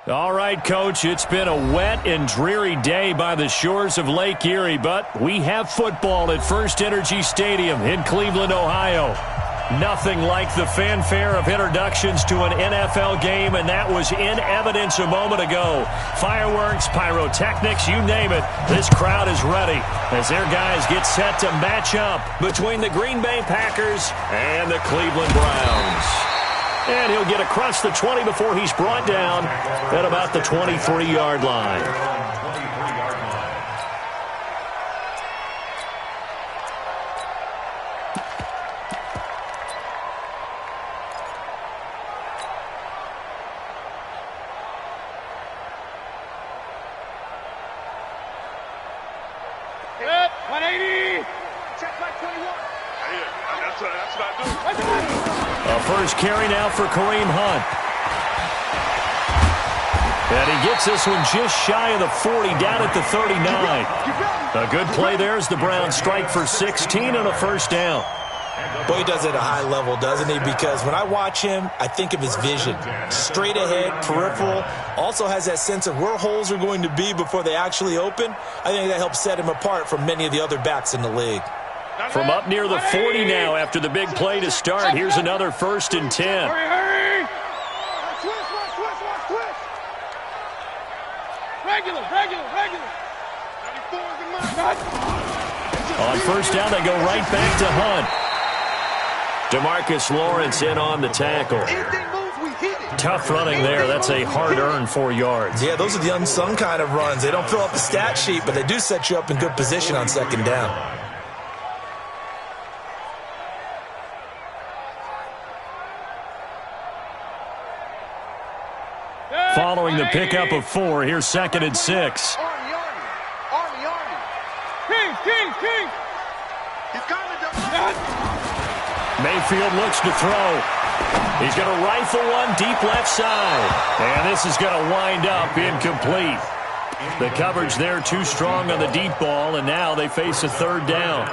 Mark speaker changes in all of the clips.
Speaker 1: All right, Coach, it's been a wet and dreary day by the shores of Lake Erie, but we have football at First Energy Stadium in Cleveland, Ohio. Nothing like the fanfare of introductions to an NFL game, and that was in evidence a moment ago. Fireworks, pyrotechnics, you name it. This crowd is ready as their guys get set to match up between the Green Bay Packers and the Cleveland Browns. And he'll get across the 20 before he's brought down at about the 23-yard line. First carry now for Kareem Hunt. And he gets this one just shy of the 40, down at the 39. A good play there as the Browns strike for 16 on a first down.
Speaker 2: Boy, he does it at a high level, doesn't he? Because when I watch him, I think of his vision. Straight ahead, peripheral. Also has that sense of where holes are going to be before they actually open. I think that helps set him apart from many of the other backs in the league.
Speaker 1: From up near the 40 now after the big play to start. Here's another 1st and 10.
Speaker 3: Hurry! Regular.
Speaker 1: On first down, they go right back to Hunt. DeMarcus Lawrence in on the tackle. Tough running there. That's a hard-earned 4 yards.
Speaker 2: Yeah, those are the unsung kind of runs. They don't fill up the stat sheet, but they do set you up in good position on second down.
Speaker 1: Following the pickup of 4, here's 2nd and 6.
Speaker 3: Army. King. He's coming.
Speaker 1: Mayfield looks to throw. He's going to rifle one deep left side. And this is going to wind up incomplete. The coverage there too strong on the deep ball, and now they face a 3rd down.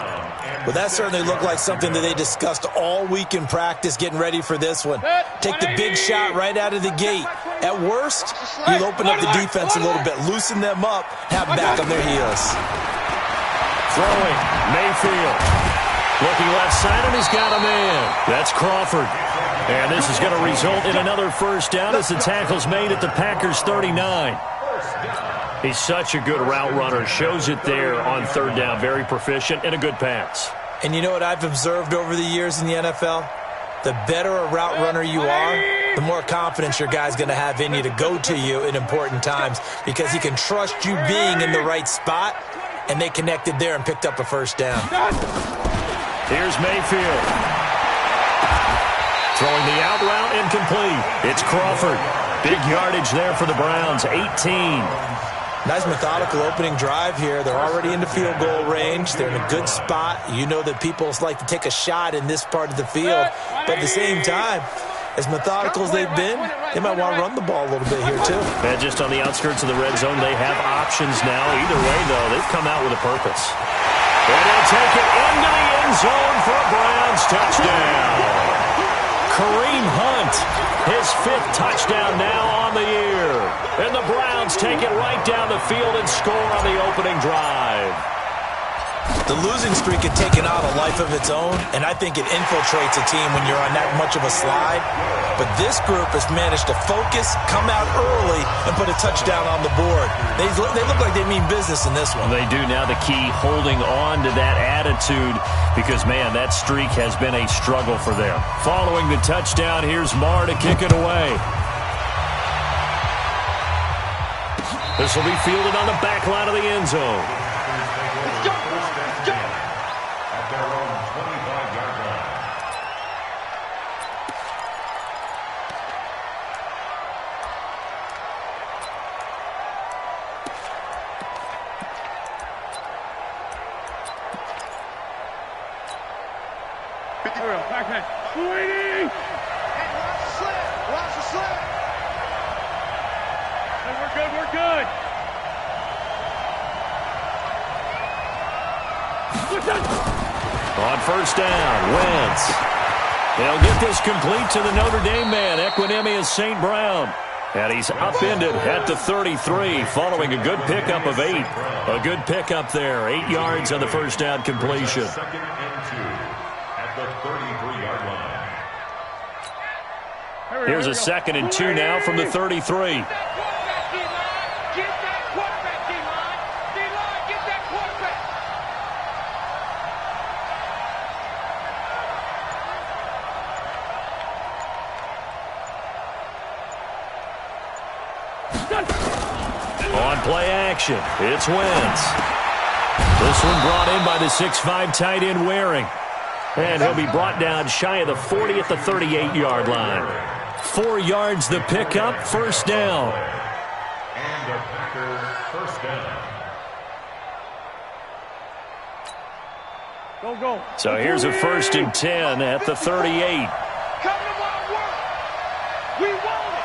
Speaker 2: Well, that certainly looked like something that they discussed all week in practice getting ready for this one. Take the big shot right out of the gate. At worst, you'll open up the defense a little bit, loosen them up, have them back on their heels.
Speaker 1: Throwing, Mayfield. Looking left side, and he's got a man. That's Crawford. And this is going to result in another 1st down as the tackle's made at the Packers' 39. He's such a good route runner. Shows it there on 3rd down. Very proficient and a good pass.
Speaker 2: And you know what I've observed over the years in the NFL? The better a route runner you are, the more confidence your guy's going to have in you to go to you in important times because he can trust you being in the right spot, and they connected there and picked up a 1st down.
Speaker 1: Here's Mayfield. Throwing the out route incomplete. It's Crawford. Big yardage there for the Browns, 18.
Speaker 2: Nice methodical opening drive here. They're already into field goal range. They're in a good spot. You know that people like to take a shot in this part of the field. But at the same time, as methodical as they've been, they might want to run the ball a little bit here too.
Speaker 1: And just on the outskirts of the red zone, they have options now. Either way, though, they've come out with a purpose. And they'll take it into the end zone for a Browns touchdown. Kareem Hunt, his 5th touchdown now on the year. And the Browns take it right down the field and score on the opening drive.
Speaker 2: The losing streak had taken on a life of its own, and I think it infiltrates a team when you're on that much of a slide. But this group has managed to focus, come out early, and put a touchdown on the board. They look like they mean business in this one.
Speaker 1: They do. Now the key, holding on to that attitude because, man, that streak has been a struggle for them. Following the touchdown, here's Marr to kick it away. This will be fielded on the back line of the end zone.
Speaker 3: Sweetie! Hey, watch the slip! Hey, we're good!
Speaker 1: On first down, Wentz. They'll get this complete to the Notre Dame man, Equanimeous St. Brown. And he's upended at the 33 following a good pickup of 8. A good pickup there. 8 yards on the first down completion.
Speaker 4: Second and 2 at the 33-yard line.
Speaker 1: Here's a 2nd and 2 now from the 33. On play action, it's Wentz. This one brought in by the 6'5" tight end Waring. And he'll be brought down shy of the 40 at the 38-yard line. 4 yards the pickup, first down.
Speaker 4: And the Packers first down.
Speaker 3: Go.
Speaker 1: So here's a 1st and 10 at the 38.
Speaker 3: Come to my work. We want it.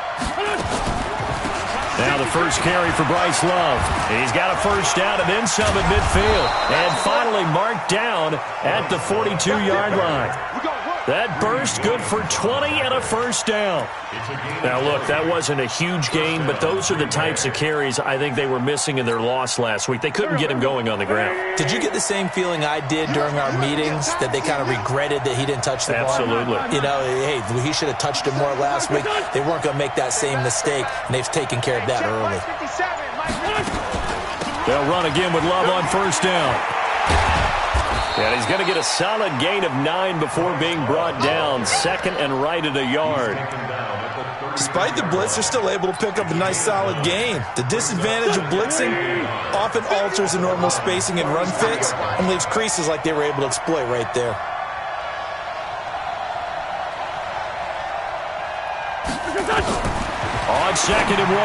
Speaker 1: Now the first carry for Bryce Love. He's got a first down and then some at midfield. And finally marked down at the 42-yard line. That burst good for 20 and a first down. Now, look, that wasn't a huge gain, but those are the types of carries I think they were missing in their loss last week. They couldn't get him going on the ground.
Speaker 2: Did you get the same feeling I did during our meetings, that they kind of regretted that he didn't touch the ball?
Speaker 1: Absolutely.
Speaker 2: You know, hey, he should have touched it more last week. They weren't going to make that same mistake, and they've taken care of that early.
Speaker 1: They'll run again with Love on first down. And he's going to get a solid gain of 9 before being brought down. 2nd and right at a yard.
Speaker 2: Despite the blitz, they're still able to pick up a nice solid gain. The disadvantage of blitzing often alters the normal spacing and run fits and leaves creases like they were able to exploit right there.
Speaker 1: On 2nd and 1,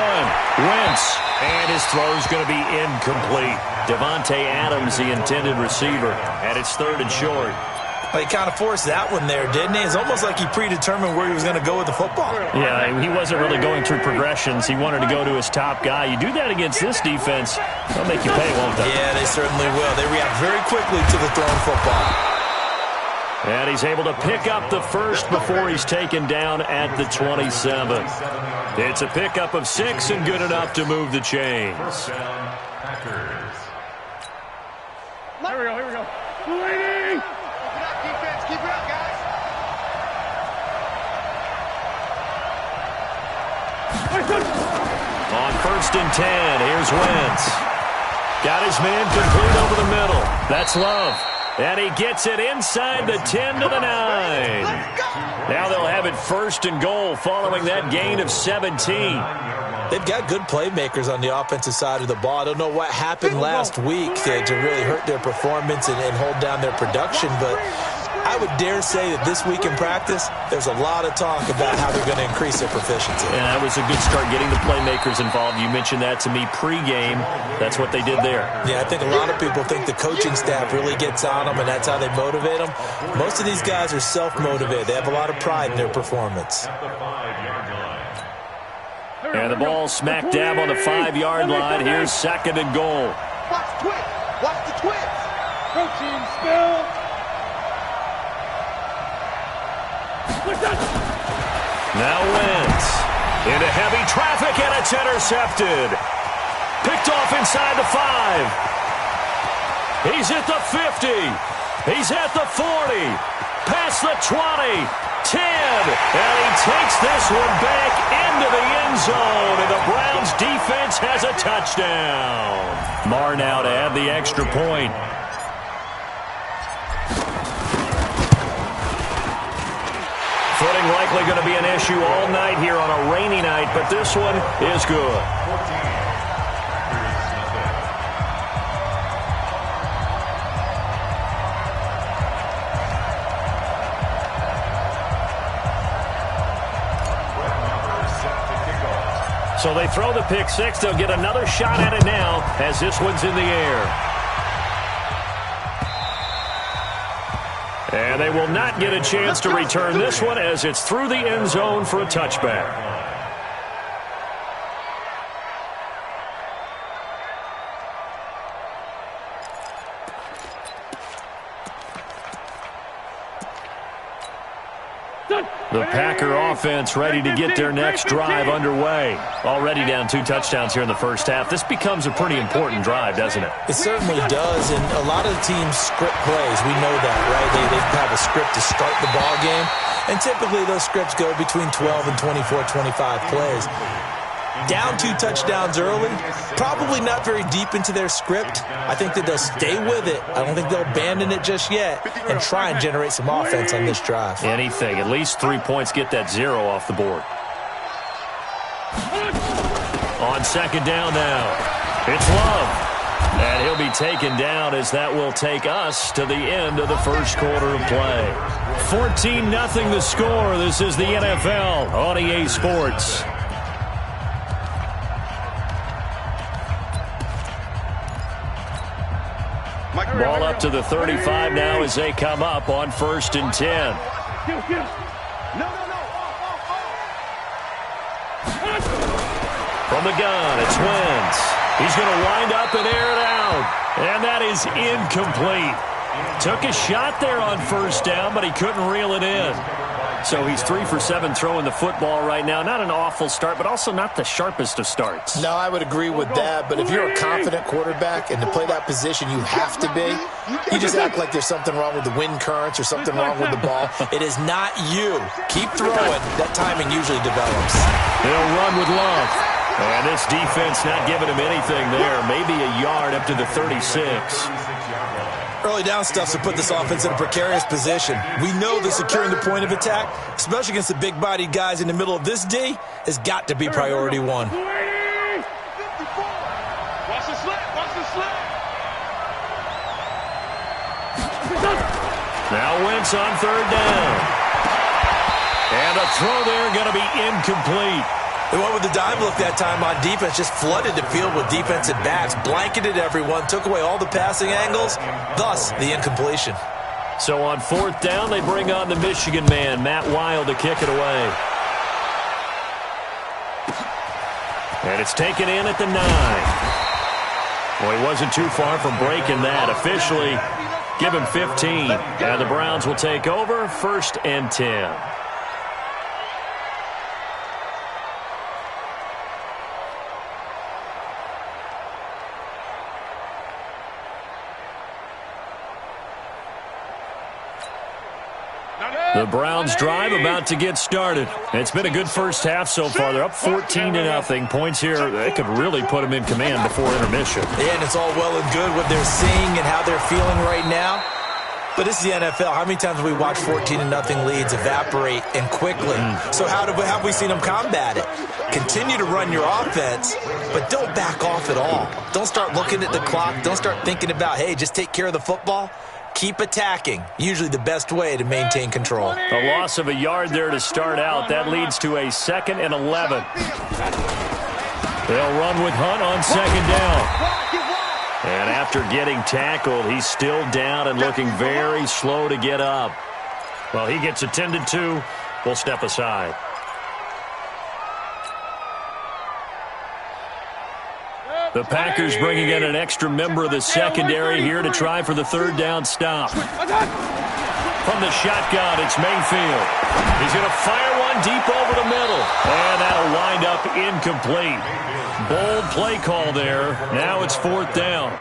Speaker 1: Wentz. And his throw's going to be incomplete. Devontae Adams, the intended receiver, and it's 3rd and short.
Speaker 2: Well, he kind of forced that one there, didn't he? It's almost like he predetermined where he was going to go with the football.
Speaker 1: Yeah, he wasn't really going through progressions. He wanted to go to his top guy. You do that against this defense, they'll make you pay, won't they?
Speaker 2: Yeah, they certainly will. They react very quickly to the thrown football.
Speaker 1: And he's able to pick up the first before he's taken down at the 27. It's a pickup of 6 and good enough to move the chains.
Speaker 4: First down, Packers.
Speaker 3: Here we go. Waiting. Keep it up, defense. Keep it up, guys.
Speaker 1: On 1st and 10, here's Wentz. Got his man complete over the middle. That's Love. And he gets it inside the 10 to the 9. Now they'll have it 1st and goal following that gain of 17.
Speaker 2: They've got good playmakers on the offensive side of the ball. I don't know what happened last week to really hurt their performance and hold down their production, but I would dare say that this week in practice, there's a lot of talk about how they're going to increase their proficiency.
Speaker 1: And that was a good start, getting the playmakers involved. You mentioned that to me pregame. That's what they did there.
Speaker 2: Yeah, I think a lot of people think the coaching staff really gets on them, and that's how they motivate them. Most of these guys are self-motivated. They have a lot of pride in their performance.
Speaker 1: And the ball smack dab on the 5-yard line. Here's 2nd and goal.
Speaker 3: Watch the twist. Watch the twist. Coaching still.
Speaker 1: Now Wentz into heavy traffic, and it's intercepted. Picked off inside the 5. He's at the 50. He's at the 40. Past the 20. 10. And he takes this one back into the end zone, and the Browns defense has a touchdown. Marr now to add the extra point. Footing likely going to be an issue all night here on a rainy night, but this one is good. So they throw the pick six. They'll get another shot at it now as this one's in the air. And they will not get a chance to return this one as it's through the end zone for a touchback. Done. The Packer offense ready to get their next drive underway. Already down 2 touchdowns here in the first half. This becomes a pretty important drive, doesn't it?
Speaker 2: It certainly does, and a lot of the teams script plays. We know that, right? They have a script to start the ball game, and typically those scripts go between 12 and 24, 25 plays. Down 2 touchdowns early, probably not very deep into their script. I think that they'll stay with it. I don't think they'll abandon it just yet and try and generate some offense on this drive.
Speaker 1: Anything. At least 3 points, get that 0 off the board. On second down now, it's Love. And he'll be taken down as that will take us to the end of the first quarter of play. 14-0 the score. This is the NFL on EA Sports. Ball up to the 35 now as they come up on 1st and 10. From the gun, it's Wentz. He's going to wind up and air it out. And that is incomplete. Took a shot there on 1st down, but he couldn't reel it in. So he's 3 for 7 throwing the football right now. Not an awful start, but also not the sharpest of starts.
Speaker 5: No, I would agree with that. But if you're a confident quarterback and to play that position you have to be, you just act like there's something wrong with the wind currents or something wrong with the ball.
Speaker 2: It is not you. Keep throwing. That timing usually develops.
Speaker 1: They'll run with Love. And this defense not giving him anything there. Maybe a yard up to the 36.
Speaker 2: Early down stuff to put this offense in a precarious position. We know that securing the point of attack, especially against the big-bodied guys in the middle of this D, has got to be priority 1.
Speaker 3: Watch the slip. Watch the slip.
Speaker 1: Now Wentz on 3rd down. And a throw there going to be incomplete.
Speaker 2: They went with the dime look that time on defense, just flooded the field with defensive backs, blanketed everyone, took away all the passing angles, thus the incompletion.
Speaker 1: So on 4th down, they bring on the Michigan man, Matt Wild, to kick it away. And it's taken in at the 9. Well, he wasn't too far from breaking that. Officially, give him 15. And the Browns will take over 1st and 10. The Browns drive about to get started. It's been a good first half so far. They're up 14-0. Points here, they could really put them in command before intermission.
Speaker 2: Yeah, and it's all well and good what they're seeing and how they're feeling right now. But this is the NFL. How many times have we watched 14-0 leads evaporate and quickly? So how have we seen them combat it? Continue to run your offense, but don't back off at all. Don't start looking at the clock. Don't start thinking about, hey, just take care of the football. Keep attacking. Usually the best way to maintain control.
Speaker 1: A loss of a yard there to start out. That leads to a 2nd and 11. They'll run with Hunt on 2nd down. And after getting tackled, he's still down and looking very slow to get up. Well, he gets attended to. We'll step aside. The Packers bringing in an extra member of the secondary here to try for the 3rd down stop. From the shotgun, it's Mayfield. He's going to fire one deep over the middle. And that'll wind up incomplete. Bold play call there. Now it's 4th down.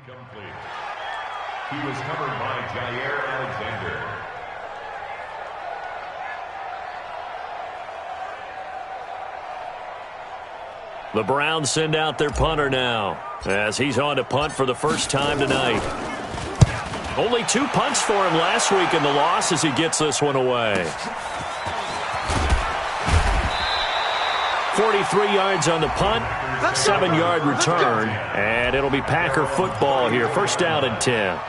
Speaker 4: Incomplete. He was covered by Jair Alexander.
Speaker 1: The Browns send out their punter now as he's on to punt for the first time tonight. Only 2 punts for him last week in the loss as he gets this one away. 43 yards on the punt, 7-yard return, and it'll be Packer football here. 1st down and 10.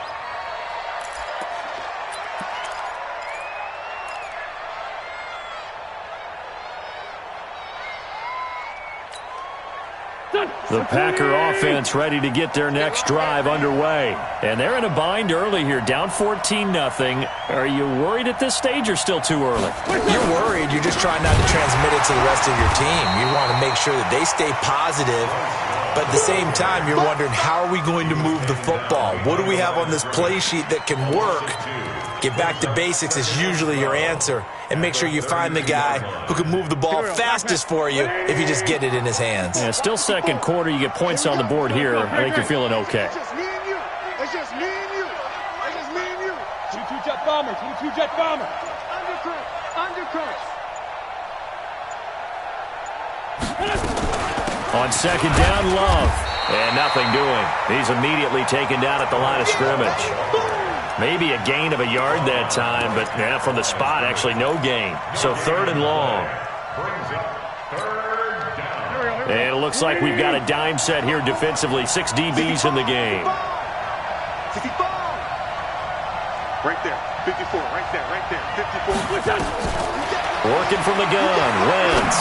Speaker 1: The Packer offense ready to get their next drive underway. And they're in a bind early here, down 14-0. Are you worried at this stage or still too early?
Speaker 2: You're worried. You're just trying not to transmit it to the rest of your team. You want to make sure that they stay positive. But at the same time, you're wondering, how are we going to move the football? What do we have on this play sheet that can work? Get back to basics is usually your answer. And make sure you find the guy who can move the ball fastest for you if you just get it in his hands.
Speaker 1: Yeah, still second quarter. You get points on the board here. I think you're feeling okay.
Speaker 3: It's just me and you. It's just me and you. It's just me and you. 2-2 jet bomber. 2-2 jet bomber. Undercut. Undercut.
Speaker 1: On second down, Love. And nothing doing. He's immediately taken down at the line of scrimmage. Maybe a gain of a yard that time, but from the spot, actually no gain. So 3rd and long. And it looks like we've got a dime set here defensively. 6 DBs in the game.
Speaker 3: 55. Right there. 54. Right there. Right there. 54.
Speaker 1: Working from the gun. Wentz.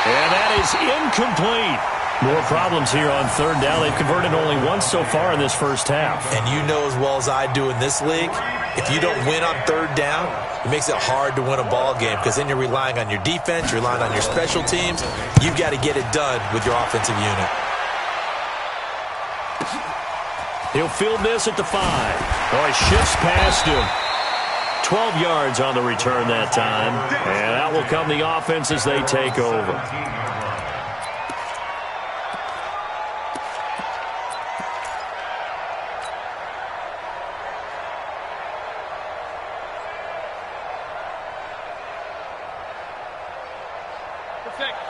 Speaker 1: And that is incomplete. More problems here on 3rd down. They've converted only once so far in this first half.
Speaker 2: And you know as well as I do in this league, if you don't win on 3rd down, it makes it hard to win a ball game because then you're relying on your defense, you're relying on your special teams. You've got to get it done with your offensive unit.
Speaker 1: He'll field this at the 5. Oh, he shifts past him. 12 yards on the return that time. And out will come the offense as they take over.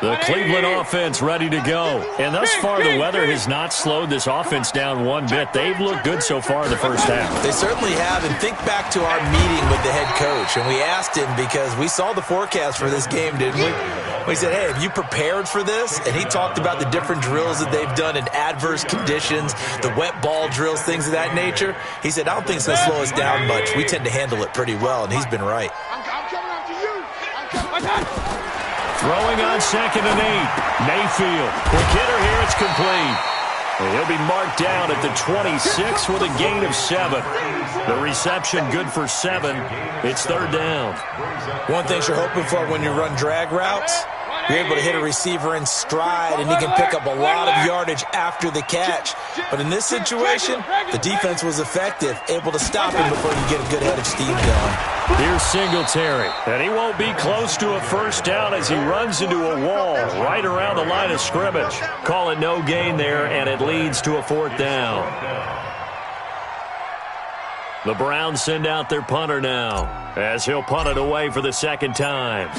Speaker 1: The Cleveland offense ready to go. And thus far, the weather has not slowed this offense down one bit. They've looked good so far in the first half.
Speaker 2: They certainly have. And think back to our meeting with the head coach. And we asked him because we saw the forecast for this game, didn't we? We said, hey, have you prepared for this? And he talked about the different drills that they've done in adverse conditions, the wet ball drills, things of that nature. He said, I don't think it's going to slow us down much. We tend to handle it pretty well, and he's been right.
Speaker 3: I'm coming after you. I'm coming.
Speaker 1: Throwing on 2nd and 8. Mayfield. Quick hitter here. It's complete. And he'll be marked down at the 26 with a gain of 7. The reception good for 7. It's 3rd down.
Speaker 2: One thing you're hoping for when you run drag routes, you're able to hit a receiver in stride, and he can pick up a lot of yardage after the catch. But in this situation, the defense was effective, able to stop him before he get a good head of steam going.
Speaker 1: Here's Singletary, and he won't be close to a first down as he runs into a wall right around the line of scrimmage. Call it no gain there, and it leads to a 4th down. The Browns send out their punter now as he'll punt it away for the 2nd time.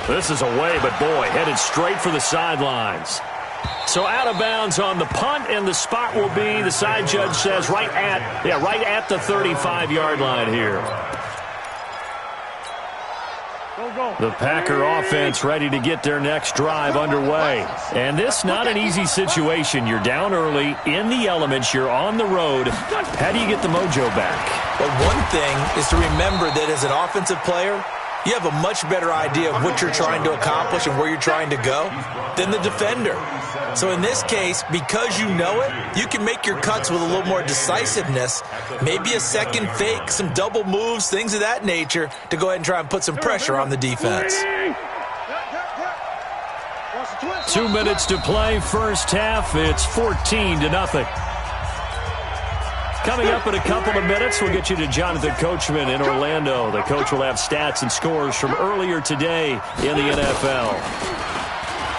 Speaker 1: This is away, but boy, headed straight for the sidelines. So out of bounds on the punt, and the spot will be, the side judge says, right at the 35-yard line here. The Packer offense ready to get their next drive underway. And this not an easy situation. You're down early, in the elements, you're on the road. How do you get the mojo back?
Speaker 2: Well, one thing is to remember that as an offensive player, you have a much better idea of what you're trying to accomplish and where you're trying to go than the defender. So in this case, because you know it, you can make your cuts with a little more decisiveness, maybe a second fake, some double moves, things of that nature, to go ahead and try and put some pressure on the defense.
Speaker 1: 2 minutes to play, first half. It's 14-0. Coming up in a couple of minutes, we'll get you to Jonathan Coachman in Orlando. The coach will have stats and scores from earlier today in the NFL.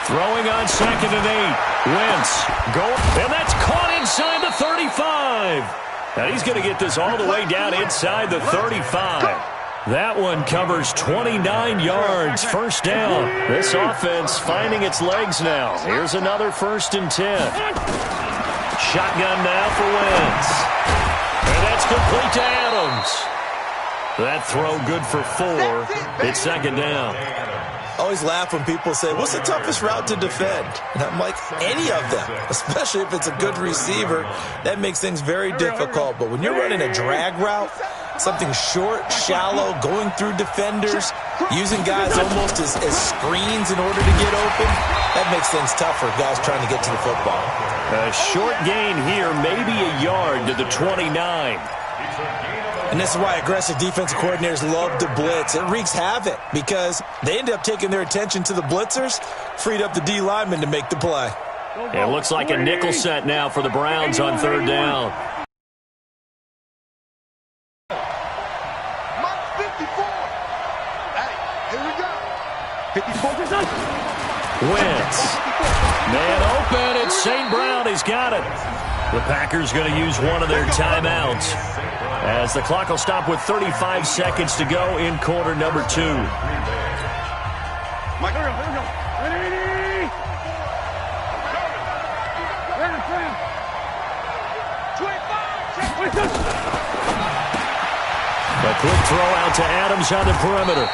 Speaker 1: Throwing on 2nd and 8. Wentz. And that's caught inside the 35. And he's going to get this all the way down inside the 35. That one covers 29 yards. First down. This offense finding its legs now. Here's another 1st and 10. Shotgun now for Wentz. And that's complete to Adams. That throw good for 4. It's 2nd down.
Speaker 2: I always laugh when people say, what's the toughest route to defend? And I'm like, any of them, especially if it's a good receiver. That makes things very difficult. But when you're running a drag route, Something short, shallow, going through defenders, using guys almost as screens in order to get open. That makes things tough for guys trying to get to the football.
Speaker 1: A short gain here, maybe a yard to the 29.
Speaker 2: And this is why aggressive defensive coordinators love to blitz. It wreaks havoc because they end up taking their attention to the blitzers, freed up the D lineman to make the play.
Speaker 1: It looks like a nickel set now for the Browns on third down. Wentz. Man open. It's St. Brown. He's got it. The Packers going to use one of their timeouts as the clock will stop with 35 seconds to go in quarter number 2.
Speaker 3: Mike, here we go. Ready? Ready, Fran. 25.
Speaker 1: A quick throw out to Adams on the perimeter.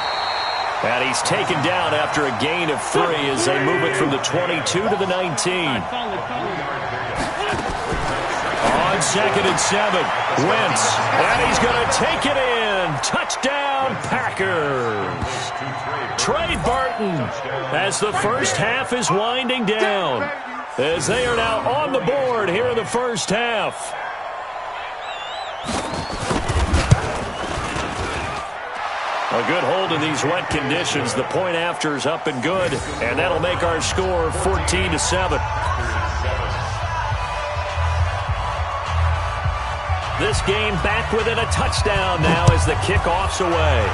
Speaker 1: And he's taken down after a gain of 3 as they move it from the 22 to the 19. On 2nd and 7, Wentz. And he's going to take it in. Touchdown, Packers. Trey Burton as the first half is winding down, as they are now on the board here in the first half. A good hold in these wet conditions. The point after is up and good, and that'll make our score 14-7. This game back within a touchdown now as the kickoff's away.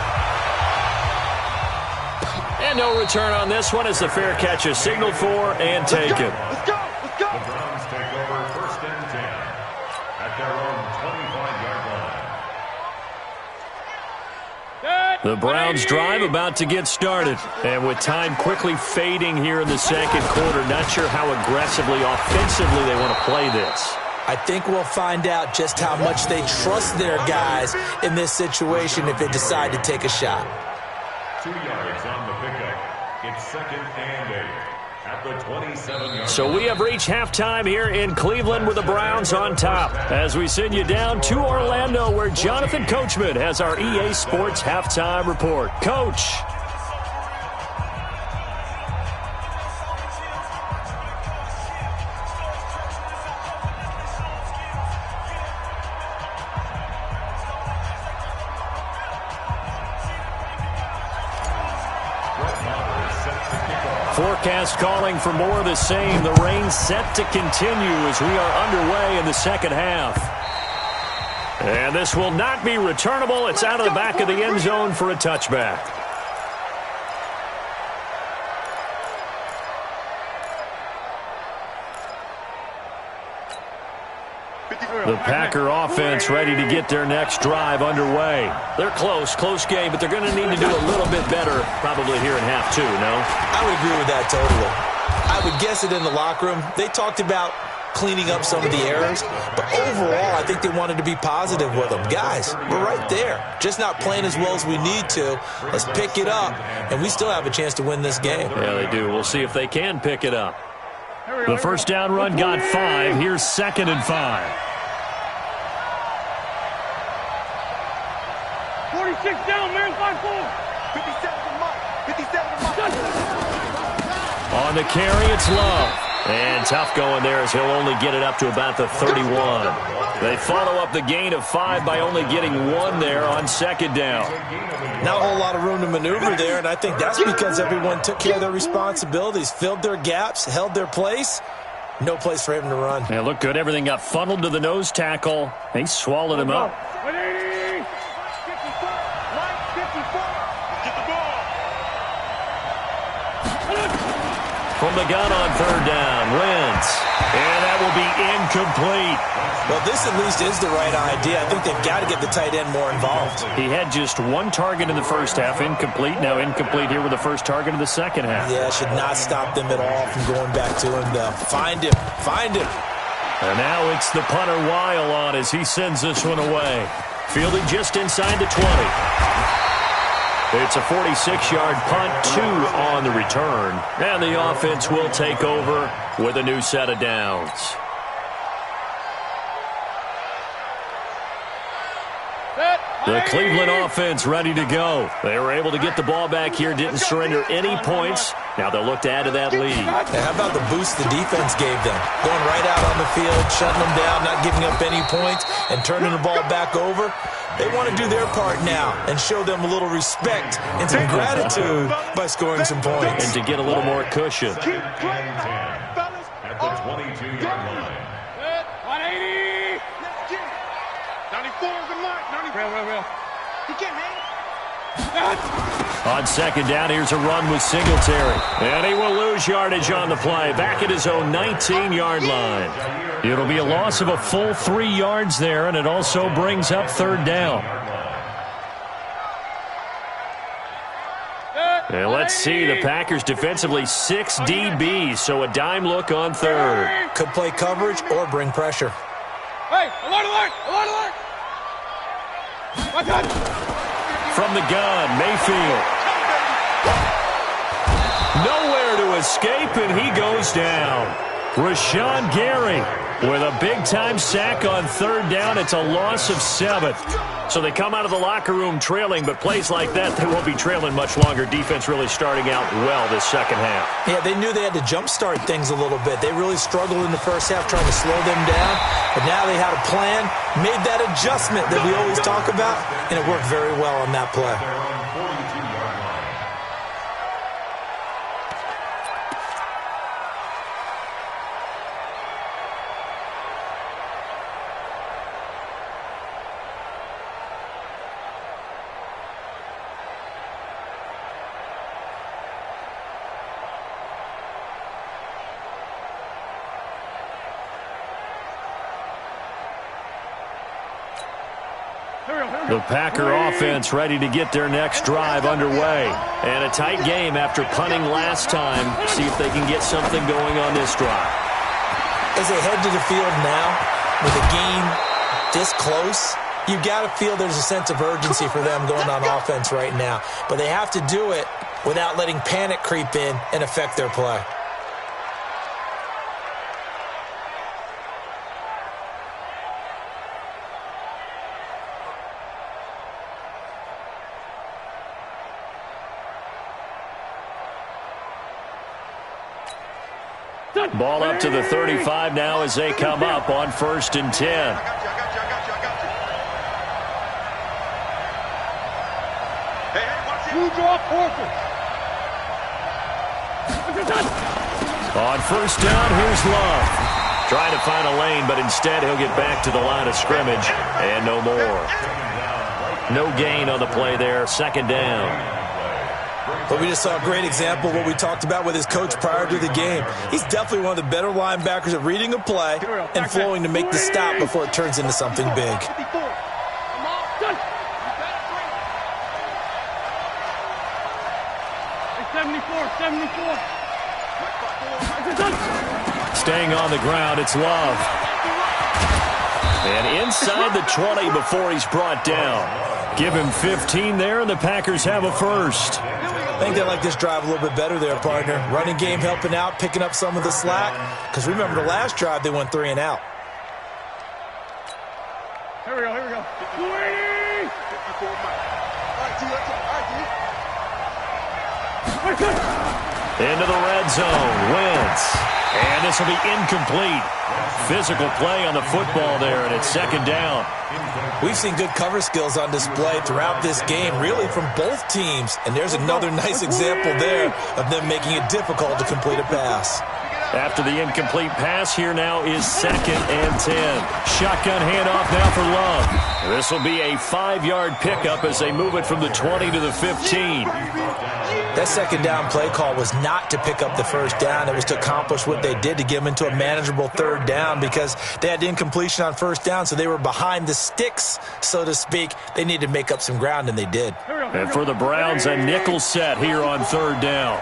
Speaker 1: And no return on this one as the fair catch is signaled for and taken.
Speaker 3: Let's go.
Speaker 4: The Browns take over 1st and 10 at their own 25-yard line.
Speaker 1: The Browns drive about to get started. And with time quickly fading here in the second quarter, not sure how aggressively, offensively they want to play this.
Speaker 2: I think we'll find out just how much they trust their guys in this situation if they decide to take a shot.
Speaker 4: 2 yards on the pickup. It's 2nd and 8 at the 27-yard.
Speaker 1: So we have reached halftime here in Cleveland with the Browns on top, as we send you down to Orlando where Jonathan Coachman has our EA Sports halftime report. Coach. Forecast calling for more of the same. The rain set to continue as we are underway in the second half. And this will not be returnable. It's out of the back of the end zone for a touchback. The Packer offense ready to get their next drive underway. They're close game, but they're going to need to do a little bit better probably here in half 2, no?
Speaker 2: I would agree with that totally. I would guess it in the locker room. They talked about cleaning up some of the errors, but overall I think they wanted to be positive with them. Guys, we're right there. Just not playing as well as we need to. Let's pick it up, and we still have a chance to win this game.
Speaker 1: Yeah, they do. We'll see if they can pick it up. The first down run got 5. Here's 2nd and 5.
Speaker 3: 46 down, man, 5-4. 57 to Mike. 57 to Mike.
Speaker 1: On the carry, it's Love. And tough going there as he'll only get it up to about the 31. They follow up the gain of 5 by only getting 1 there on 2nd down.
Speaker 2: Not a whole lot of room to maneuver there, and I think that's because everyone took care of their responsibilities, filled their gaps, held their place. No place for him to run.
Speaker 1: Yeah, looked good. Everything got funneled to the nose tackle. They swallowed him up.
Speaker 3: 180. 54. Mike, 54. Get the ball.
Speaker 1: From the gun on 3rd down, Wentz. And that will be incomplete.
Speaker 2: Well, this at least is the right idea. I think they've got to get the tight end more involved.
Speaker 1: He had just 1 target in the first half, incomplete. Now incomplete here with the first target of the second half.
Speaker 2: Yeah, should not stop them at all from going back to him, though. Find him. Find him.
Speaker 1: And now it's the punter Weil on as he sends this one away. Fielding just inside the 20. It's a 46-yard punt, 2 on the return. And the offense will take over with a new set of downs.
Speaker 3: Set.
Speaker 1: The Cleveland offense ready to go. They were able to get the ball back here, didn't surrender any points. Now they'll look to add to that lead.
Speaker 2: Now, how about the boost the defense gave them? Going right out on the field, shutting them down, not giving up any points, and turning the ball back over. They want to do their part now and show them a little respect and some gratitude by scoring some points.
Speaker 1: And to get a little more cushion.
Speaker 4: At the 22-yard line.
Speaker 3: 180. 94 is the mark. 94. Real. He can't hang.
Speaker 1: On second down, here's a run with Singletary. And he will lose yardage on the play. Back at his own 19-yard line. It'll be a loss of a full 3 yards there, and it also brings up third down. And let's see, the Packers defensively 6 DBs, so a dime look on third.
Speaker 2: Could play coverage or bring pressure.
Speaker 3: Hey, alert, alert, alert, alert. Watch out.
Speaker 1: From the gun, Mayfield. Nowhere to escape, and he goes down. Rashawn Gary with a big-time sack on third down. It's a loss of 7. So they come out of the locker room trailing, but plays like that, they won't be trailing much longer. Defense really starting out well this second half.
Speaker 2: Yeah, they knew they had to jumpstart things a little bit. They really struggled in the first half trying to slow them down, but now they had a plan, made that adjustment that we always talk about, and it worked very well on that play.
Speaker 1: The Packer offense ready to get their next drive underway. And a tight game after punting last time. See if they can get something going on this drive.
Speaker 2: As they head to the field now, with a game this close, you've got to feel there's a sense of urgency for them going on offense right now. But they have to do it without letting panic creep in and affect their play.
Speaker 1: Ball up to the 35 now as they come up on 1st and 10. On 1st down, here's Love. Trying to find a lane, but instead he'll get back to the line of scrimmage. And no more. No gain on the play there. 2nd down.
Speaker 2: But we just saw a great example of what we talked about with his coach prior to the game. He's definitely one of the better linebackers at reading a play and flowing to make the stop before it turns into something big.
Speaker 1: Staying on the ground, it's Love. And inside the 20 before he's brought down. Give him 15 there, and the Packers have a first.
Speaker 2: I think they like this drive a little bit better there, partner. Running game helping out, picking up some of the slack. Because remember, the last drive, they went 3 and out.
Speaker 3: Here we go. 280! 54 miles. All right, T,
Speaker 1: Into the red zone. Wentz. And this will be incomplete. Physical play on the football there, and it's 2nd down.
Speaker 2: We've seen good cover skills on display throughout this game, really from both teams. And there's another nice example there of them making it difficult to complete a pass.
Speaker 1: After the incomplete pass, here now is 2nd and 10. Shotgun handoff now for Love. This will be a 5-yard pickup as they move it from the 20 to the 15.
Speaker 2: That 2nd down play call was not to pick up the 1st down. It was to accomplish what they did to get them into a manageable 3rd down because they had incompletion on 1st down, so they were behind the sticks, so to speak. They needed to make up some ground, and they did.
Speaker 1: And for the Browns, a nickel set here on 3rd down.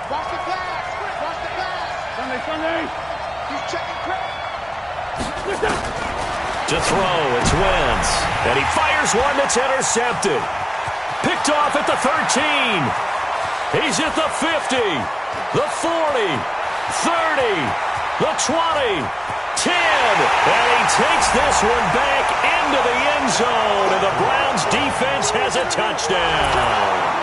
Speaker 1: To throw, it's Wentz. And he fires one that's intercepted. Picked off at the 13. He's at the 50, the 40, 30, the 20, 10. And he takes this one back in into the end zone, and the Browns defense has a touchdown.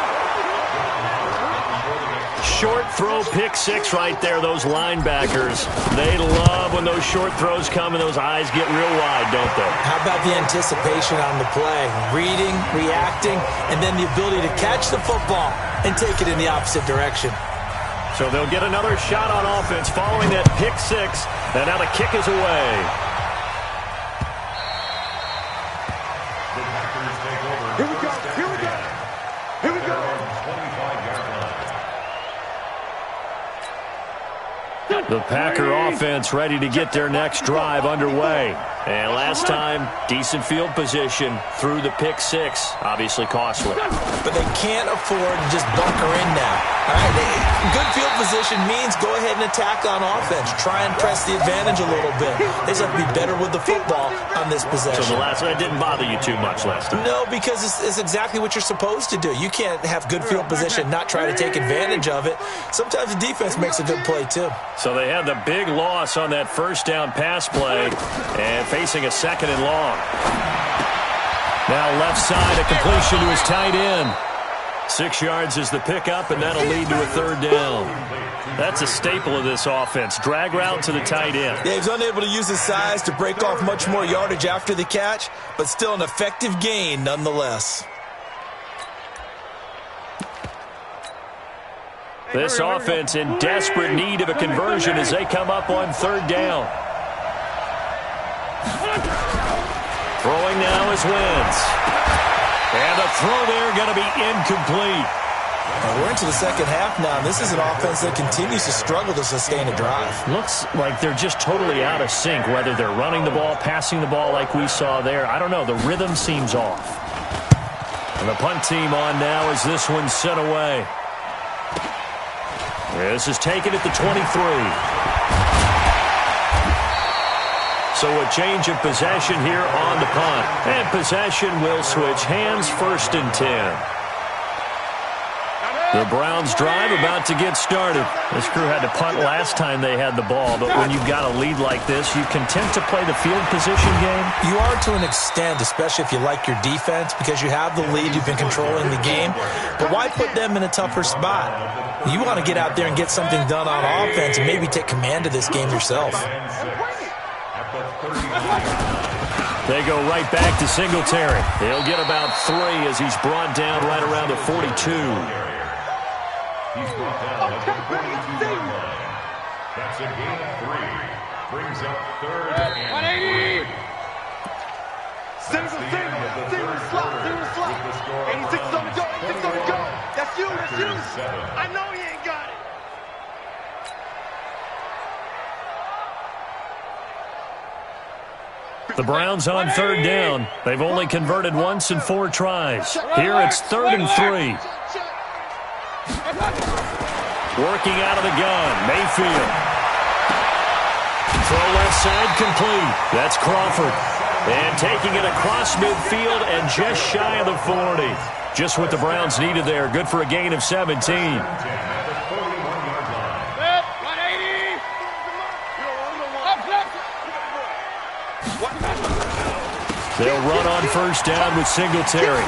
Speaker 1: Short throw, pick six right there, those linebackers. They love when those short throws come and those eyes get real wide, don't they?
Speaker 2: How about the anticipation on the play? Reading, reacting, and then the ability to catch the football and take it in the opposite direction.
Speaker 1: So they'll get another shot on offense following that pick six, and now the kick is away.
Speaker 4: The Packers take over.
Speaker 3: Here we go. Here we go. Here we go.
Speaker 4: 25-yard line.
Speaker 1: The Packer offense ready to get their next drive underway. And last time, decent field position through the pick six. Obviously costly.
Speaker 2: But they can't afford to just bunker in now. All right, good field position means go ahead and attack on offense. Try and press the advantage a little bit. They just have to be better with the football on this possession.
Speaker 1: So the last one didn't bother you too much last time?
Speaker 2: No, because it's exactly what you're supposed to do. You can't have good field position, not try to take advantage of it. Sometimes the defense makes a good play, too.
Speaker 1: So they had the big loss on that first down pass play and facing a second and long. Now left side, a completion to his tight end. 6 yards is the pickup, and that'll lead to a third down. That's a staple of this offense. Drag route to the tight end.
Speaker 2: Yeah, he's unable to use his size to break off much more yardage after the catch, but still an effective gain nonetheless.
Speaker 1: This offense in desperate need of a conversion as they come up on third down. Throwing now is Wentz. And the throw there going to be incomplete.
Speaker 2: And we're into the second half now. This is an offense that continues to struggle to sustain a drive.
Speaker 1: Looks like they're just totally out of sync, whether they're running the ball, passing the ball like we saw there. I don't know. The rhythm seems off. And the punt team on now as this one's sent away. This is taken at the 23. So a change of possession here on the punt. And possession will switch hands, 1st and 10. The Browns drive about to get started. This crew had to punt last time they had the ball, but when you've got a lead like this, you content to play the field position game?
Speaker 2: You are to an extent, especially if you like your defense, because you have the lead, you've been controlling the game. But why put them in a tougher spot? You want to get out there and get something done on offense and maybe take command of this game yourself.
Speaker 1: They go right back to Singletary. He'll get about 3 as he's brought down right around the 42.
Speaker 4: He's brought down at the 42-yard line. That's a gain of 3. Brings up 3rd and 3.
Speaker 3: Single slot. 86 on the go. 86 on the go. That's you. I know he ain't got it.
Speaker 1: The Browns on third down. They've only converted once in 4 tries. Here it's 3rd and 3. Working out of the gun, Mayfield. Throw left side complete. That's Crawford. And taking it across midfield and just shy of the 40. Just what the Browns needed there. Good for a gain of 17. They'll run on first down with Singletary.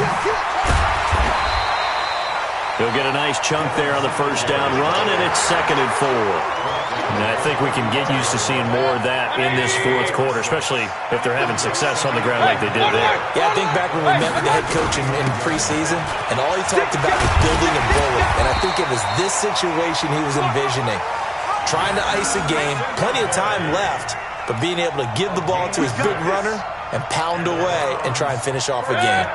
Speaker 1: He'll get a nice chunk there on the first down run, and it's 2nd and 4. And I think we can get used to seeing more of that in this 4th quarter, especially if they're having success on the ground like they did there.
Speaker 2: Yeah, I think back when we met with the head coach in preseason, and all he talked about was building a bully. And I think it was this situation he was envisioning. Trying to ice a game, plenty of time left, but being able to give the ball to his big runner and pound away and try and finish off a game.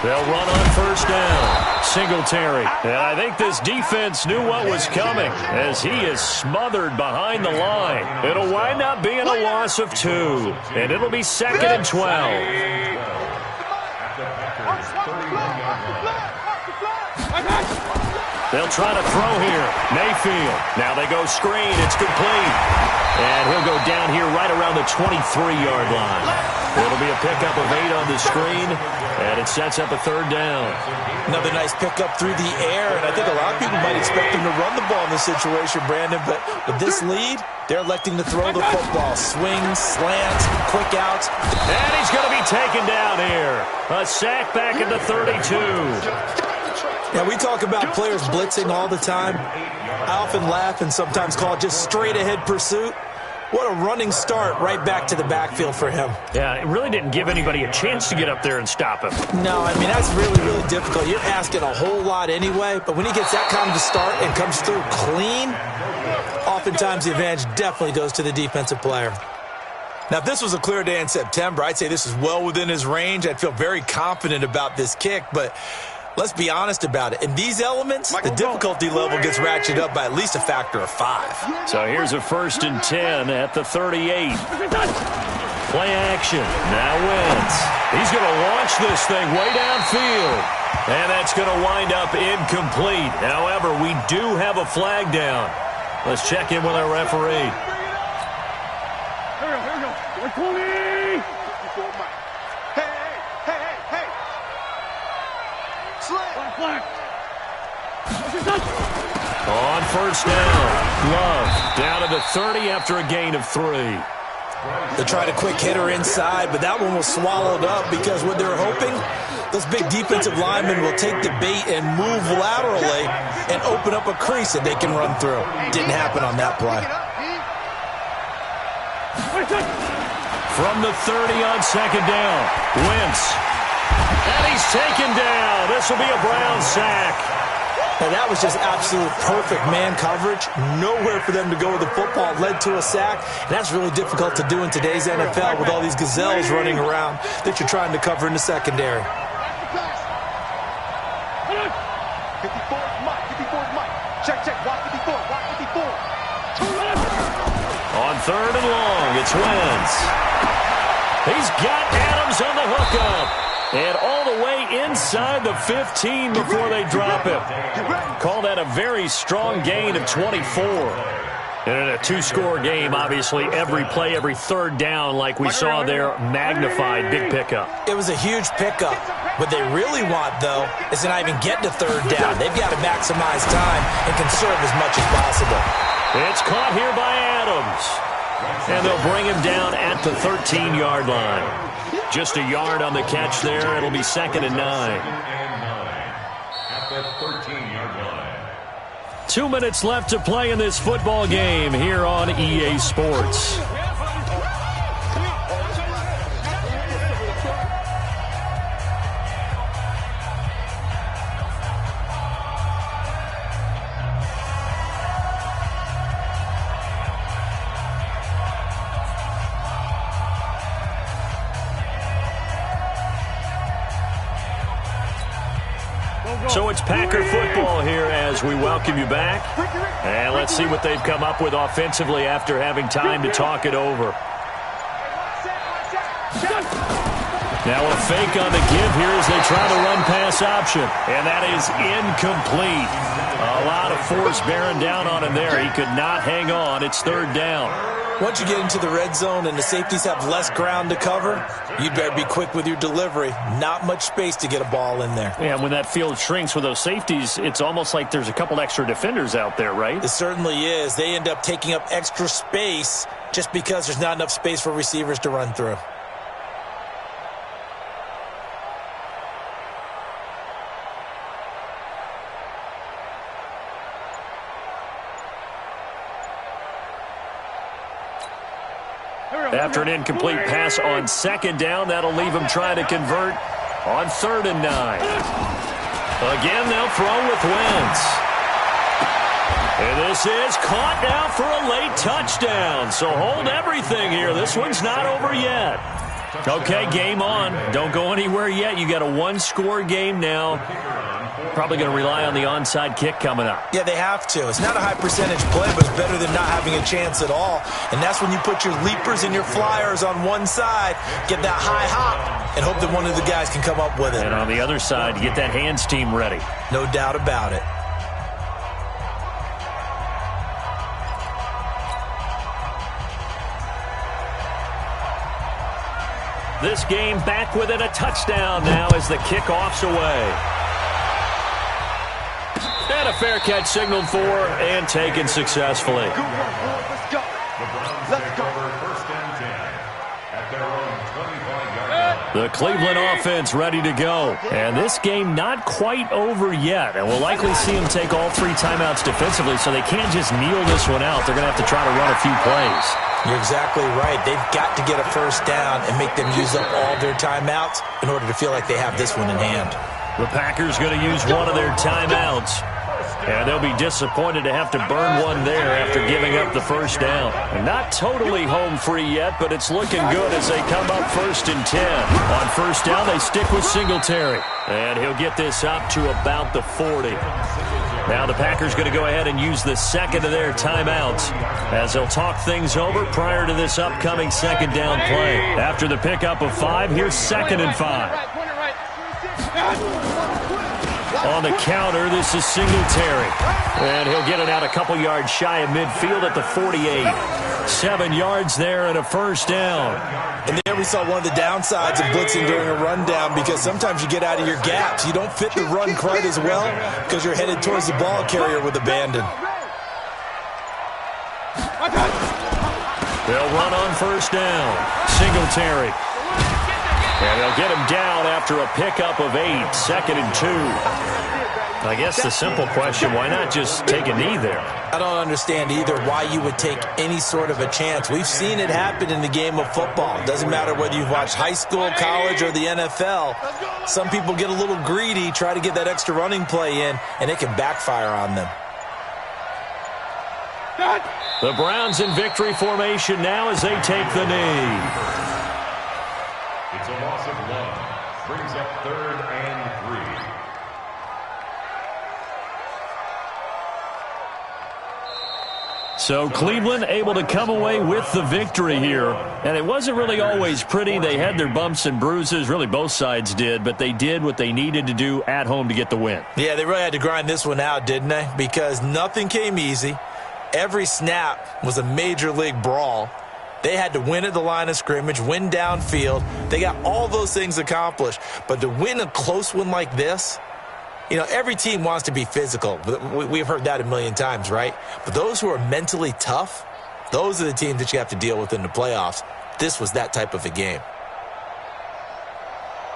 Speaker 1: They'll run on first down. Singletary. And I think this defense knew what was coming as he is smothered behind the line. It'll wind up being a loss of 2. And it'll be 2nd and 12. They'll try to throw here. Mayfield. Now they go screen. It's complete. And he'll go down here right around the 23-yard line. It'll be a pickup of 8 on the screen, and it sets up a 3rd down.
Speaker 2: Another nice pickup through the air, and I think a lot of people might expect him to run the ball in this situation, Brandon, but with this lead, they're electing to throw the football. Swings, slants, quick outs.
Speaker 1: And he's going to be taken down here. A sack back at the 32.
Speaker 2: Now, we talk about players blitzing all the time. I often laugh and sometimes call it just straight-ahead pursuit. What a running start right back to the backfield for him.
Speaker 1: Yeah, it really didn't give anybody a chance to get up there and stop him.
Speaker 2: No, I mean, that's really, really difficult. You're asking a whole lot anyway, but when he gets that kind of a start and comes through clean, oftentimes the advantage definitely goes to the defensive player. Now, if this was a clear day in September, I'd say this is well within his range. I'd feel very confident about this kick, but let's be honest about it. In these elements, the difficulty level gets ratcheted up by at least a factor of 5.
Speaker 1: So here's a 1st and 10 at the 38. Play action. Now Wentz. He's going to launch this thing way downfield. And that's going to wind up incomplete. However, we do have a flag down. Let's check in with our referee.
Speaker 3: Here we go. Hey, hey. Flag.
Speaker 1: On 1st down, Love down to the 30 after a gain of 3.
Speaker 2: They tried a quick hitter inside, but that one was swallowed up because what they're hoping, those big defensive linemen will take the bait and move laterally and open up a crease that they can run through. Didn't happen on that play.
Speaker 1: From the 30 on 2nd down, Wentz. And he's taken down. This will be a Brown sack.
Speaker 2: And that was just absolute perfect man coverage. Nowhere for them to go with the football. Led to a sack. And that's really difficult to do in today's NFL with all these gazelles running around that you're trying to cover in the secondary.
Speaker 3: 54's Mike. Check. Watch 54.
Speaker 1: On 3rd and long, it's Wentz. He's got Adams on the hookup. And all the way inside the 15 before they drop him. Call that a very strong gain of 24. And in a 2-score game, obviously, every play, every 3rd down, like we saw there, magnified, big pickup.
Speaker 2: It was a huge pickup. What they really want, though, is to not even get to 3rd down. They've got to maximize time and conserve as much as possible.
Speaker 1: It's caught here by Adams. And they'll bring him down at the 13-yard line. Just a yard on the catch there. It'll be 2nd and 9.
Speaker 4: At the 13-yard line.
Speaker 1: 2 minutes left to play in this football game here on EA Sports. So it's Packer football here as we welcome you back. And let's see what they've come up with offensively after having time to talk it over. Now a fake on the give here as they try to run pass option. And that is incomplete. A lot of force bearing down on him there. He could not hang on. It's 3rd down.
Speaker 2: Once you get into the red zone and the safeties have less ground to cover, you'd better be quick with your delivery. Not much space to get a ball in there.
Speaker 1: Yeah, when that field shrinks with those safeties, it's almost like there's a couple extra defenders out there, right?
Speaker 2: It certainly is. They end up taking up extra space just because there's not enough space for receivers to run through.
Speaker 1: After an incomplete pass on 2nd down, that'll leave him trying to convert on 3rd and 9. Again, they'll throw with Wentz. And this is caught now for a late touchdown. So hold everything here. This one's not over yet. Okay, game on. Don't go anywhere yet. You got a 1-score game now. Probably going to rely on the onside kick coming up.
Speaker 2: Yeah, they have to. It's not a high percentage play, but it's better than not having a chance at all. And that's when you put your leapers and your flyers on one side, get that high hop, and hope that one of the guys can come up with it.
Speaker 1: And on the other side, get that hands team ready.
Speaker 2: No doubt about it.
Speaker 1: This game back within a touchdown now as the kickoff's away. And a fair catch signaled for and taken successfully.
Speaker 3: Good work, boys. Let's go.
Speaker 4: The Browns take over first and 10 at their own 25-yard line.
Speaker 1: The Cleveland offense ready to go. And this game not quite over yet. And we'll likely see them take all 3 timeouts defensively, so they can't just kneel this one out. They're going to have to try to run a few plays.
Speaker 2: You're exactly right. They've got to get a first down and make them use up all their timeouts in order to feel like they have this one in hand.
Speaker 1: The Packers going to use one of their timeouts. And they'll be disappointed to have to burn one there after giving up the first down. And not totally home free yet, but it's looking good as they come up first and 10. On first down, they stick with Singletary. And he'll get this up to about the 40. Now the Packers going to go ahead and use the second of their timeouts as they'll talk things over prior to this upcoming second down play. After the pickup of 5, here's 2nd and 5. On the counter, this is Singletary. And he'll get it out a couple yards shy of midfield at the 48. 7 yards there and a first down.
Speaker 2: And there we saw one of the downsides of blitzing during a rundown, because sometimes you get out of your gaps. You don't fit the run quite as well because you're headed towards the ball carrier with abandon.
Speaker 1: They'll run on first down. Singletary. And they'll get him down after a pickup of 8, 2nd and 2. I guess the simple question, why not just take a knee there?
Speaker 2: I don't understand either why you would take any sort of a chance. We've seen it happen in the game of football. It doesn't matter whether you've watched high school, college, or the NFL. Some people get a little greedy, try to get that extra running play in, and it can backfire on them.
Speaker 1: The Browns in victory formation now as they take the knee.
Speaker 4: It's a loss of 1. Brings up 3rd and 3.
Speaker 1: So Cleveland able to come away with the victory here. And it wasn't really always pretty. They had their bumps and bruises. Really, both sides did. But they did what they needed to do at home to get the win.
Speaker 2: Yeah, they really had to grind this one out, didn't they? Because nothing came easy. Every snap was a major league brawl. They had to win at the line of scrimmage, win downfield. They got all those things accomplished. But to win a close one like this, you know, every team wants to be physical. We've heard that a million times, right? But those who are mentally tough, those are the teams that you have to deal with in the playoffs. This was that type of a game.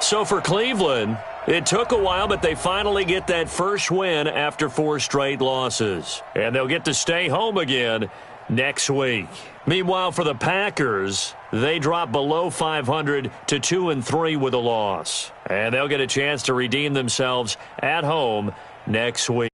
Speaker 1: So for Cleveland, it took a while, but they finally get that first win after 4 straight losses. And they'll get to stay home again next week. Meanwhile, for the Packers, they drop below 500 to 2-3 with a loss. And they'll get a chance to redeem themselves at home next week.